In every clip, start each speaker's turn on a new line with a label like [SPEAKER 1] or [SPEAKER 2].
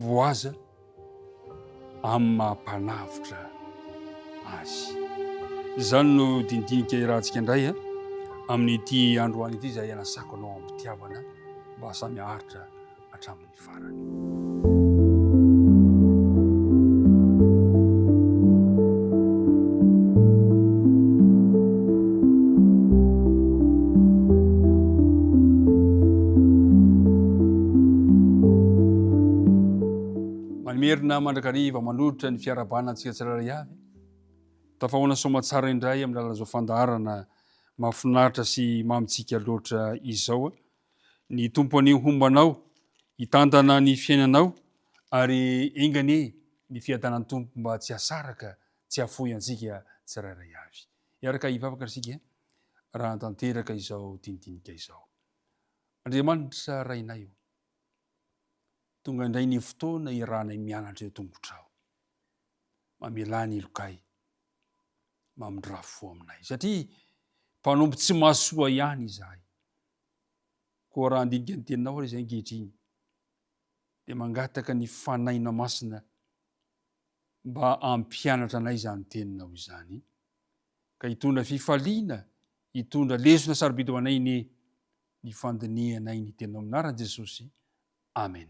[SPEAKER 1] boaza amin'ny mampanavitra azy. Zany no dindinika irahantsika indray amin'ity androany ity izay anasako anao amin'ny mpitiavana mba samy haritra hatramin'ny farany. Manimerina mandrakariva manolotra ny fiarabana antsika tsirairay avy. Tafahoana somatsara indray amin'ny lalan'izao fandaharana mahafinaritra sy mamitsika loatra izao. Ny tompo anio hombanao, hitantana ny fiainanao ary engane ny fiadanan'ny tompo mba tsy hasaraka, tsy hafoy antsika tsirairay avy. Iaraka hivavaka isika raha tanteraka izao dindinika izao. Andriamanitra rainay io, tonga indray ny fotoana irahanay mianatra eo tongotrao. Mamelà ny lokay, mamindra fo aminay satria mpanompo tsy mahasoa ihany izahay. Koa raha andinika ny teninao ary izay ankehitriny dia mangataka ny fanaina masina mba ampianatra anay izany teninao izany, ka hitondra fifaliana, hitondra lesona sarobidy ho anay ny fandinianay ny teninao amin'ny anaran'i Jesosy. Amen.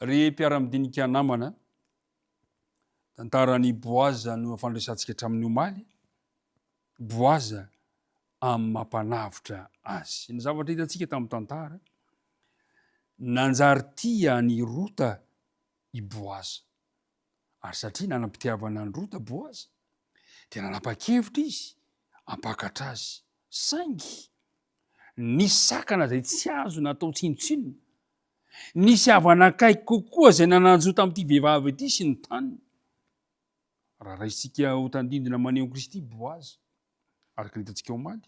[SPEAKER 1] Ry mpiara-midinika namana, tantaran'ny boaza no fandraisantsika hatramin'ny omaly. Boaza amin'ny mampanavitra azy. Ny zavatra hitantsika tamin'ny tantara, nanjary tia ny rota i boaza. Ary satria nanam-pitiavana ny rota boaza, dia nanapa-kevitra izy hampakatra azy. Saingy nisy sakana izay tsy azo natao tsinotsinona, nisy havana akaiky kokoa izay nananjo tamin'ity vehivavy ity sy ny taniny. Raha raisika ho tandindona maneho Kristy boaza, araka ny hitantsika omaly,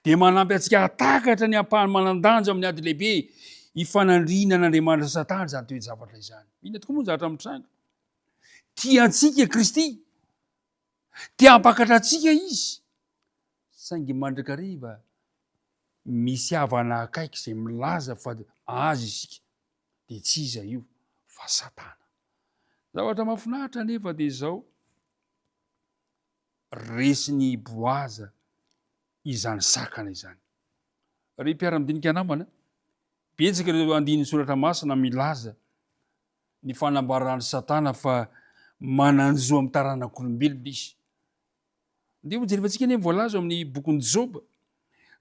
[SPEAKER 1] dia manampy antsika hatakatra ny ampahany manan-danja amin'ny ady lehibe hifanandrina n'Andriamanitra Satana izany toe-javatra izany. Mino tokoa moa ny zavatra mitranga. Tia antsika Kristy, tia hampakatra antsika izy, saingy mandrakariva misy havana akaiky izay milaza fa azy isika, dia tsy iza io fa Satana. Zavatra mahafinaritra nefa dia izao, resiny boaza izany sakana izany. Ry mpiara-midinika namana, betsaka ireo andin'ny soratra masina milaza ny fanambaran'ny Satana fa mananjo amin'ny taranak'olombelona izy. Dia hojerevantsika anie voalaza amin'ny bokon'ny Joba,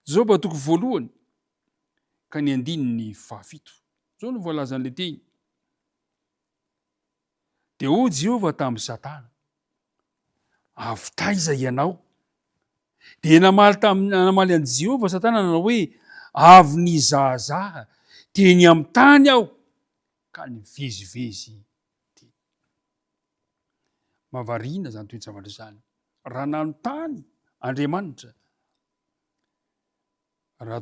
[SPEAKER 1] Joba toko voalohany ka ny andininy fahafito. Zao no voalaza an'ilay teny. Dia hoy Jehovah tamin'ny Satana, avy taiza ianao? Dia namaly an'i Jehovah Satana nanao hoe, avy nizahazaha teny amin'ny tany aho ka nivezivezy teny. Mahavariana izany toe-javatra izany. Raha nanontany Andriamanitra, raha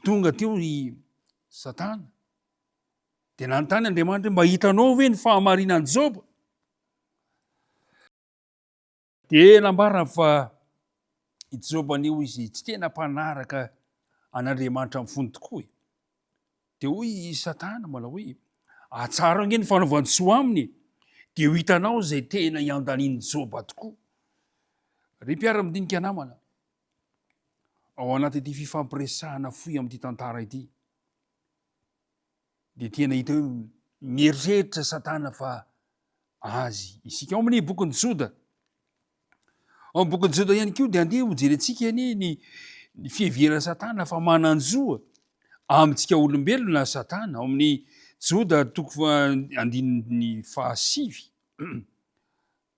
[SPEAKER 1] tonga teo i Satana, dia nanontany Andriamanitra mba hitanao ve ny fahamarinan'i Joba? Dia nambara fa i Joba anio izy tsy tena mpanaraka an'Andriamanitra amin'ny fony tokoa. Dia hoy i Satana manao hoe, atsara ange ny fanaovany soa aminy, dia ho hitanao izay tena iandanian'i Joba tokoa. Ry mpiara-midinika namana, ao anatin'ity fifampiresahana fohy amin'ity tantara ity, dia tena hita hoe mieritreritra Satana fa azy isika. Ao amin'ny bokon'ny Joda, ao amin'ny bokon'ny Joda ihany koa dia andeha ho jerentsika ny fiheveran'i Satana fa mananjoa amintsika olombelona Satana. Ao amin'ny Joda toko andininy fahasivy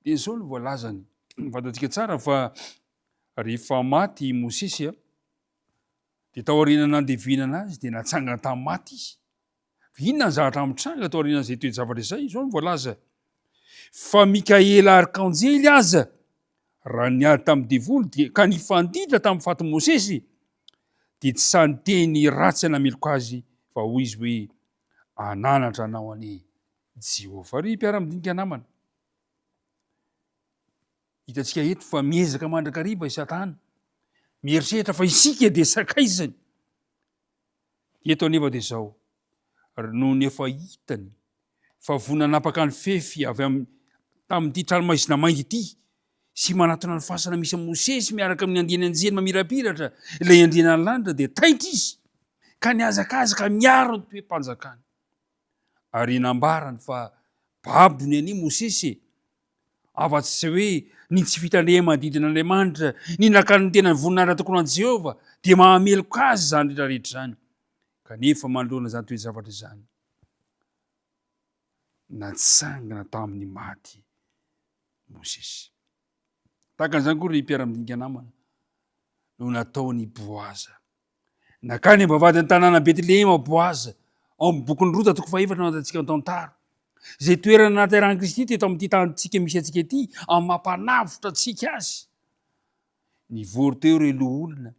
[SPEAKER 1] dia izao no voalazany. Fantatsika tsara fa rehefa maty Mosesy dia tao aorian'ny nandevenana azy dia natsangana tamin'ny maty izy. Inona ny zavatra mitranga tao aorian'izay toe-javatra izay? Izao no voalaza, fa Mikaela arkanjely aza raha niady tamin'ny devoly ka nifanditra tamin'ny faty Mosesy, dia tsy sany teny ratsy nameloko azy fa hoy izy hoe, ananatra anao any Jehovah. Ry mpiara-midinika namana, hitantsika eto fa miezaka mandrakariva i Satana, mieritreritra fa isika dia sakaizany. Eto anefa dia izao, noho ny efa hitany fa vonanapaka ny fefy avy tamin'ity tranomaizina maingy ity sy manatona ny fasana misy Mosesy miaraka amin'ny andiny anjely mamirapiratra ilay andriana ny lanitra dia taitra izy ka niazakazaka miaro ny toe-panjakana ary nambarany fa babony any Mosesy afa-tsy hoe ny tsy fitandreha manodidina Andriamanitra ny nakany ny tena voninahitra tokony an Jehova dia mahameloko azy zany rehetrarehetra zany kanefa manoloana zany toe-javatra zany natsangana tamin'ny maty Mosesy. Takan'izany koa ry mpiara-midinika namana no nataony Boaza nakany ambavadin'ny tanàna Betlehema Boaza ao amin'ny bokin'ny Rota toko fahaefatra no atantsika ny tantara zay toerana nahaterahan'i Kristy teto amin'ity tanitsika misy antsika ity amin'ny mampanavotra antsika azy nivory teo ireo loha olona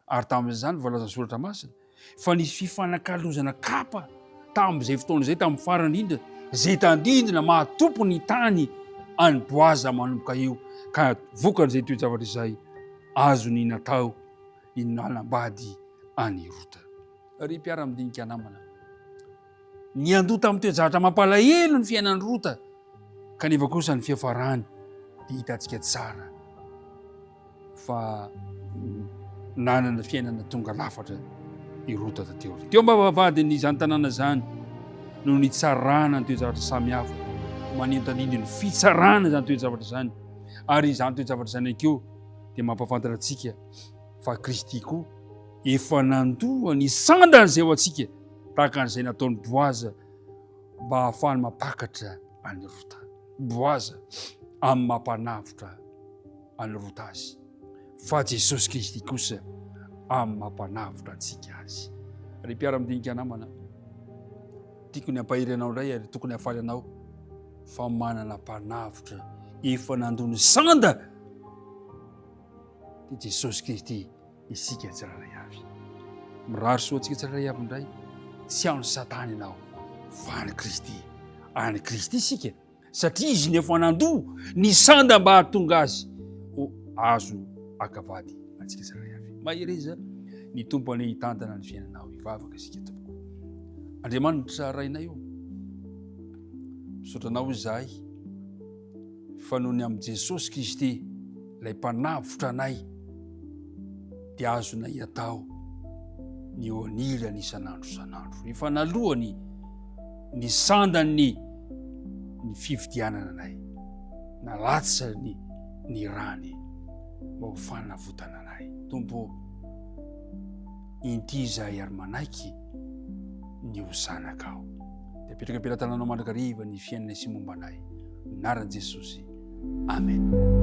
[SPEAKER 1] ary tamin'izany voalaza ny soratra masina fa nisy fifanakalozana kapa tamin'izay fotoana izay tamin'ny farany indrindra zay tandindina mahatompo ny tany any Boaza manomboka eo ka vokan'izay toe-javatra izay azo ny natao ny nanambady any Rota. Ry mpiara-midinika namana ny andota amin'ny toe-javatra mampalahelo ny fiainan'ny Rota kanefa kosa ny fiafarany dia hitantsika tsara fa nanana fiainana tonga lafatra i Rota tateo. Teo ambavavadiny izany tanàna zany no nitsarana ny toe-javatra samihafa manentan'iny ny fitsarana zany toe-javatra zany ary izany toe-javatra zany akeo dia mampafantatra antsika fa Kristy koa efa nandoa ny sandany zay ho antsika tahaka an'izay nataon'ny Boaza mba ahafahany mapakatra any Rota. Boaza amin'ny mampanavotra any Rota azy fa Jesosy Kristy kosa amin'ny mampanavotra antsika azy. Ry mpiara-midinika namana tiako ny ampahiry anao indray ary tokony hafaly anao fa manana mpanavotra efa nandony sanda dia Jesosy Kristy isika tsirairay avy. Mirary soa antsika tsirairay avy indray tsy ao ny Satana ianao fa any Kristy, any Kristy isika satria izy ny efa nandoa ny sanda mba hahatonga azy ho azo akavady antsika tsirairay avy. Mahireza ny tompony hitantana ny fiainanao hivavaka isika tompoko. Andriamanitra rainay io misotranao izahay fa noho ny amin'i Jesosy Kristy ilay mpanavotra anay dia azonay atao ny eo anilany isan'andro isan'andro efa nalohany ny sandany ny fividianana anay nalatsany ny rany mba ho fanavotana anay. Tompo inty izahay ary manaiky ny ho zanakao dia apetraka am-pilatananao mandrakariva ny fiainana sy momba anay anaran'i Jesosy. Amen.